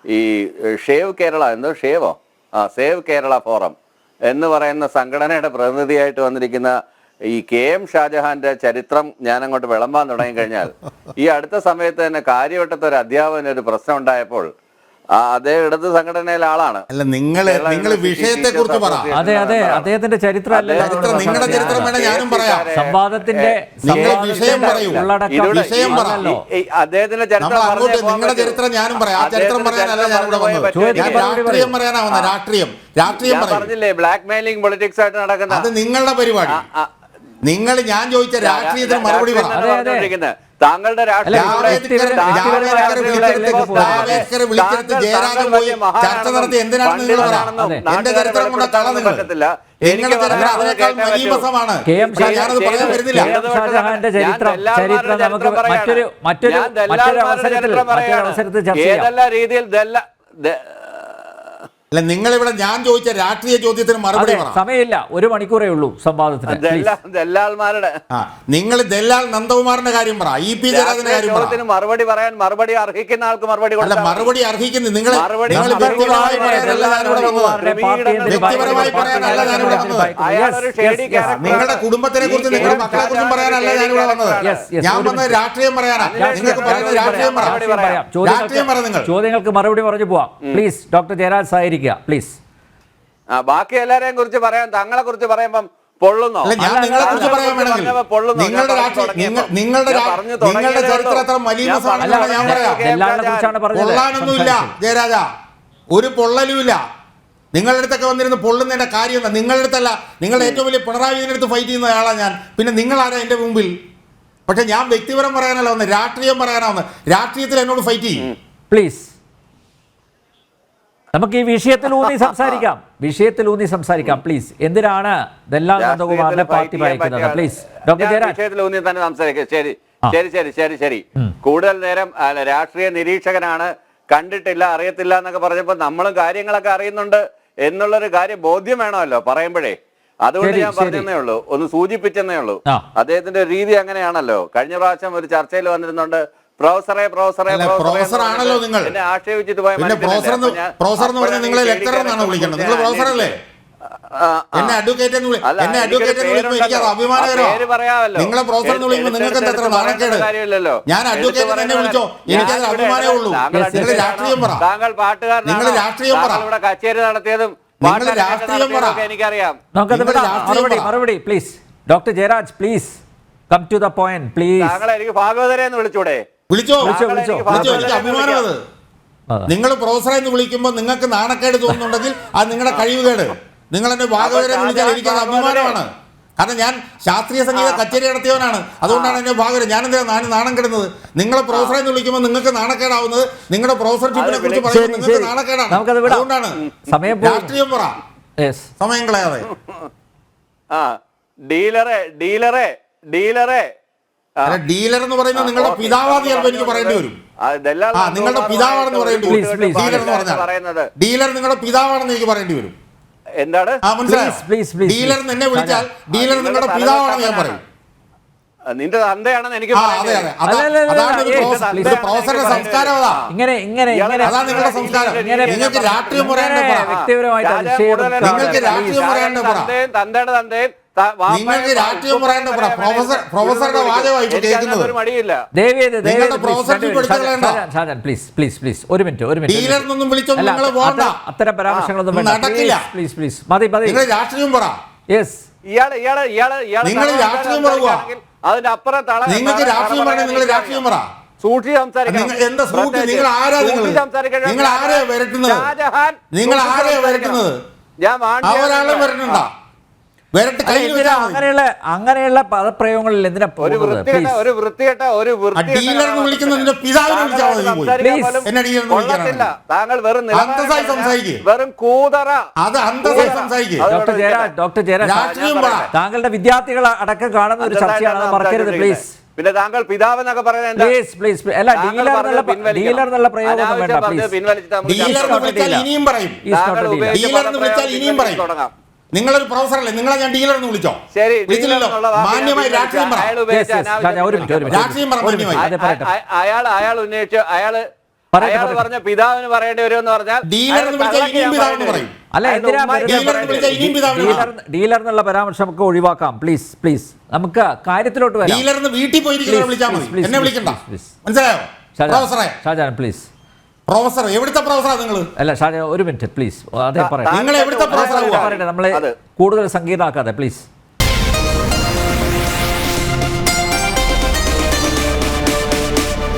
ഈ ഷേവ് കേരള എന്തോ save Kerala forum എന്ന് പറയുന്ന സംഘടനയുടെ പ്രതിനിധിയായിട്ട് വന്നിരിക്കുന്ന ഈ KM ഷാജഹാന്റെ ചരിത്രം ഞാനങ്ങോട്ട് വിളമ്പാൻ തുടങ്ങിക്കഴിഞ്ഞാൽ ഈ അടുത്ത സമയത്ത് തന്നെ കാര്യവട്ടത്തെ ഒരു അധ്യാപകന് ഒരു പ്രശ്നം ഉണ്ടായപ്പോൾ അതേ ഇടത് സംഘടനയിലെ ആളാണ്. അല്ല, നിങ്ങൾ വിഷയത്തെ കുറിച്ച് പറ. അതെ അതെ, അദ്ദേഹത്തിന്റെ ചരിത്രം നിങ്ങളുടെ ചരിത്രം വേണേ ഞാനും പറയാം. സംവാദത്തിന്റെ വിഷയം പറയൂ. വിഷയം പറ. അദ്ദേഹത്തിന്റെ ചരിത്രം നിങ്ങളുടെ ചരിത്രം ഞാനും പറയാം. ആ ചരിത്രം പറയാനല്ല ഞാൻ ഇവിടെ വന്നത്. ഞാൻ രാഷ്ട്രീയം പറയാനാ വന്നത്. രാഷ്ട്രീയം പറഞ്ഞില്ലേ, ബ്ലാക്ക് മെയിലിംഗ് പൊളിറ്റിക്സ് ആയിട്ട് നടക്കുന്ന അത് നിങ്ങളുടെ പരിപാടി. ഞാൻ ചോദിച്ച രാഷ്ട്രീയത്തിന് മറുപടി പറ. താങ്കളുടെ ജയരാജൻ പോയി ചർച്ച നടത്തി എന്തിനാണ് നിങ്ങൾ എന്റെ ചരിത്രം കൊണ്ട് കള നിങ്ങൾ നിങ്ങളുടെ ചരിത്രം അതിനേക്കാൾ മലീമസമാണ്. ഞാനത് പറയാൻ വരുന്നില്ല. ഏതെല്ലാം രീതിയിൽ അല്ല, നിങ്ങളിവിടെ ഞാൻ ചോദിച്ച രാഷ്ട്രീയ ചോദ്യത്തിന് മറുപടി പറ. സമയമില്ല, 1 മണിക്കൂറേ ഉള്ളൂ സംവാദത്തിന്. ദല്ലാൽമാരുടെ നിങ്ങൾ ദല്ലാൽ നന്ദകുമാറിന്റെ കാര്യം പറ, EP ജയരാജന്റെ കാര്യം പറ. മറുപടി അർഹിക്കുന്ന ആൾക്ക് മറുപടി അല്ല, മറുപടി അർഹിക്കുന്നു. നിങ്ങൾ വ്യക്തിപരമായി പറയാനല്ല ഞാനിവിടെ വന്നത്. വ്യക്തിപരമായി പറയാനല്ല ഞാനിവിടെ വന്നത്. നിങ്ങളുടെ കുടുംബത്തിനെ കുറിച്ച് നിങ്ങളുടെ മക്കളെ കുറിച്ചും പറയാനല്ല ഞാനിവിടെ വന്നത്. ഞാൻ വന്നത് രാഷ്ട്രീയം പറയാനാ. നിങ്ങൾക്ക് പറയുന്നത് രാഷ്ട്രീയം പറ. രാഷ്ട്രീയം പറ. നിങ്ങൾ ചോദ്യങ്ങൾക്ക് മറുപടി പറഞ്ഞു പോവാം. പ്ലീസ് ഡോക്ടർ ജയരാജ് സായിരിക്കുക പ്ലീസ്. ബാക്കി എല്ലാരെയും കുറിച്ച് പറയാൻ താങ്കളെ കുറിച്ച് പറയുമ്പം പൊള്ളുന്നോ? ഞാൻ നിങ്ങളെ കുറിച്ച് പറയാൻ വേണമെങ്കിൽ നിങ്ങളുടെ ചരിത്രം അത്ര മലീമസാണെന്നാണ് ഞാൻ പറയാം. പൊള്ളാനൊന്നുമില്ല ജയരാജ, ഒരു പൊള്ളലുമില്ല. നിങ്ങളുടെ അടുത്തൊക്കെ വന്നിരുന്ന് പൊള്ളുന്നതിന്റെ കാര്യം എന്താ? നിങ്ങളുടെ അടുത്തല്ല, നിങ്ങളുടെ ഏറ്റവും വലിയ പിണറായി വിജയന്റെ അടുത്ത് ഫൈറ്റ് ചെയ്യുന്ന ആളാണ് ഞാൻ. പിന്നെ നിങ്ങളാരാ എൻ്റെ മുമ്പിൽ? പക്ഷെ ഞാൻ വ്യക്തിപരം പറയാനല്ല വന്നത്, രാഷ്ട്രീയം പറയാനാ വന്നത്. രാഷ്ട്രീയത്തിൽ എന്നോട് ഫൈറ്റ് ചെയ്യും പ്ലീസ്. നമുക്ക് ഈ വിഷയത്തിലൂന്നി സംസാരിക്കാം പ്ലീസ്. എന്തിനാണ് ദല്ലാൽ നന്ദകുമാറിനെ പാർട്ടി ഭയക്കുന്നത്? പ്ലീസ് ഡോക്ടർ ജയരാജ് വിഷയത്തിലൂന്നി തന്നെ സംസാരിക്കുക. ശരി. കൂടുതൽ നേരം രാഷ്ട്രീയ നിരീക്ഷകനാണ്, കണ്ടിട്ടില്ല അറിയത്തില്ല എന്നൊക്കെ പറഞ്ഞപ്പോൾ നമ്മളും കാര്യങ്ങളൊക്കെ അറിയുന്നുണ്ട് എന്നുള്ളൊരു കാര്യം ബോധ്യം വേണമല്ലോ പറയുമ്പോഴേ. അതുകൊണ്ട് ഞാൻ പറഞ്ഞതേ ഉള്ളൂ, ഒന്ന് സൂചിപ്പിച്ചെന്നേ ഉള്ളൂ. അദ്ദേഹത്തിന്റെ രീതി അങ്ങനെയാണല്ലോ. കഴിഞ്ഞ പ്രാവശ്യം ഒരു ചർച്ചയിൽ വന്നിരുന്നുണ്ട്, പ്രൊഫസറാണല്ലോ നിങ്ങൾ. എന്നെ ആക്ഷേപിച്ചിട്ട് പോയ നിങ്ങളെ ലെക്ചറർ എന്നാണ് വിളിക്കേണ്ടത്. നിങ്ങൾ പ്രൊഫസർ അല്ലേ? എന്നെ അഡ്വക്കേറ്റ് എനിക്ക് അഭിമാനകരമാണ്. നിങ്ങളെ പ്രൊഫസർ എന്ന് വിളിക്കുമ്പോൾ നിങ്ങൾക്ക് എന്താ എത്ര നാണക്കേട്? ഞാൻ അഡ്വക്കേറ്റ് എന്നെ വിളിച്ചോ, എനിക്കത് അഭിമാനമേ ഉള്ളൂ. നിങ്ങൾ രാഷ്ട്രീയം പറ. താങ്കൾ പാട്ടുകാരൻ, നിങ്ങൾ രാഷ്ട്രീയം പറ. ഇവിടെ കച്ചേരി നടത്തിയതും രാഷ്ട്രീയം പറ. എനിക്കറിയാം. മറുപടി please. Doctor Jayaraj please come to the point please. താങ്കളെ എനിക്ക് ഭാഗവതരെ എന്ന് വിളിച്ചൂടെ? വിളിച്ചോ, എനിക്ക് അഭിമാനം. അത് നിങ്ങൾ പ്രൊഫസറെ എന്ന് വിളിക്കുമ്പോൾ നിങ്ങൾക്ക് നാണക്കേട് തോന്നുന്നുണ്ടെങ്കിൽ അത് നിങ്ങളുടെ കഴിവുകേട്. നിങ്ങൾ എന്നെ ഭാഗവതരെ വിളിച്ചാൽ എനിക്കത് അഭിമാനമാണ്. കാരണം ഞാൻ ശാസ്ത്രീയ സംഗീത കച്ചേരി നടത്തിയവനാണ്. അതുകൊണ്ടാണ് എന്നെ ഭാഗവതരെ. ഞാനെന്താ നാണം കെടുന്നത്? നിങ്ങളെ പ്രൊഫസറെ എന്ന് വിളിക്കുമ്പോൾ നിങ്ങൾക്ക് നാണക്കേടാവുന്നത് നിങ്ങളുടെ പ്രൊഫസർഷിപ്പിനെ കുറിച്ച് പറയുമ്പോൾ നിങ്ങൾക്ക് നാണക്കേടാണ്. അതുകൊണ്ടാണ് രാഷ്ട്രീയം പറ, സമയം കളയാതെ. ഡീലർ എന്ന് പറയുന്നത് നിങ്ങളുടെ പിതാവാന്ന് ചിലപ്പോൾ എനിക്ക് പറയേണ്ടി വരും. നിങ്ങളുടെ പിതാവാണെന്ന് പറയേണ്ടി വരും. ഡീലർ എന്ന് പറഞ്ഞാൽ ഡീലർ നിങ്ങളുടെ പിതാവാണെന്ന് എനിക്ക് പറയേണ്ടി വരും. എന്താണ് ഡീലർ എന്നെ വിളിച്ചാൽ ഡീലർ നിങ്ങളുടെ പിതാവാണെന്ന് ഞാൻ പറയും. നിന്റെ തന്തയാണെന്ന് എനിക്ക് പ്രൊഫസറുടെ സംസ്കാരം. അതാണ് നിങ്ങളുടെ സംസ്കാരം. നിങ്ങൾക്ക് രാഷ്ട്രീയം പറയാണ്ട് നിങ്ങൾക്ക് രാഷ്ട്രീയം പറയാണ്ട് തന്തയുടെ തന്തയും നിങ്ങൾക്ക് രാഷ്ട്രീയം പറയാണ്ട് പ്രൊഫസറുടെ വാചകമായി കേൾക്കുന്നത്. നിങ്ങളുടെ പ്രൊഫസർഷിപ്പ് ഡീലറിനൊന്നും വിളിച്ചൊന്നും നിങ്ങൾ പോകണ്ട. അത്തരം പരാമർശങ്ങളൊന്നും നടക്കില്ല. നിങ്ങൾ രാഷ്ട്രീയം പറ. നിങ്ങൾ രാഷ്ട്രീയം പറയുക. അതിന്റെ അപ്പുറം നിങ്ങൾക്ക് രാഷ്ട്രീയം പറയാൻ നിങ്ങൾ രാഷ്ട്രീയം പറ. സൂക്ഷിച്ച് സംസാരിക്കണം. എന്താ സൂക്ഷിച്ച്? നിങ്ങൾ ആരാ വരട്ടുന്നത്? നിങ്ങൾ ആരെയാ വരട്ടുന്നത്? അവരാളും വരട്ടുണ്ടാ? അങ്ങനെയുള്ള പദപ്രയോഗങ്ങളിൽ എന്തിനാ താങ്കൾ വെറും കൂതറ. ഡോക്ടർ ജയരാജ് താങ്കളുടെ വിദ്യാർത്ഥികൾ അടക്കം കാണുന്ന ഒരു ചർച്ചയാണ്, മറക്കരുത് പ്ലീസ്. പിന്നെ താങ്കൾ പിതാവ് എന്നൊക്കെ പറയുന്നത് അല്ല, ഡീലർ എന്നുള്ള പ്രയോഗം വേണ്ട. നിങ്ങളൊരു പ്രൊഫസറല്ലേ? നിങ്ങളെ ഞാൻ ഡീലർ എന്ന് വിളിച്ചോ? വിളിച്ചില്ലല്ലോ. മാന്യമായി രാഷ്ട്രീയം പറ. രാഷ്ട്രീയം പറ. അയാൾ ഉന്നയിച്ചു, അയാൾ പറഞ്ഞ പിതാവിന് പറയേണ്ടി വരുമെന്ന് പറഞ്ഞാൽ ഡീലർ എന്ന് വിളിച്ചാൽ ഇനിയും പിതാവെന്ന് പറയും. അല്ല, എന്തിനാ ഡീലർ എന്നുള്ള പരാമർശം നമുക്ക് ഒഴിവാക്കാം. പ്ലീസ് പ്ലീസ്, നമുക്ക് കാര്യത്തിലോട്ട് വരാം. ഡീലർ എന്ന് വീട്ടിൽ പോയിരിക്കുന്ന വിളിച്ചാൽ മതി, എന്നെ വിളിക്കണ്ട. മനസ്സിലായോ പ്രൊഫസറെ? ഷാജാൻ പ്ലീസ്. പ്രൊഫസർ എവിടുത്തെ പ്രൊഫസറാ നിങ്ങൾ? അല്ല ഷാജാൻ, ഒരു മിനിറ്റ് പ്ലീസ്, അതേ പറയട്ടെ. നിങ്ങൾ എവിടുത്തെ പ്രൊഫസറാ? നമ്മളെ കൂടുതൽ സങ്കീർണമാക്കാതെ പ്ലീസ്.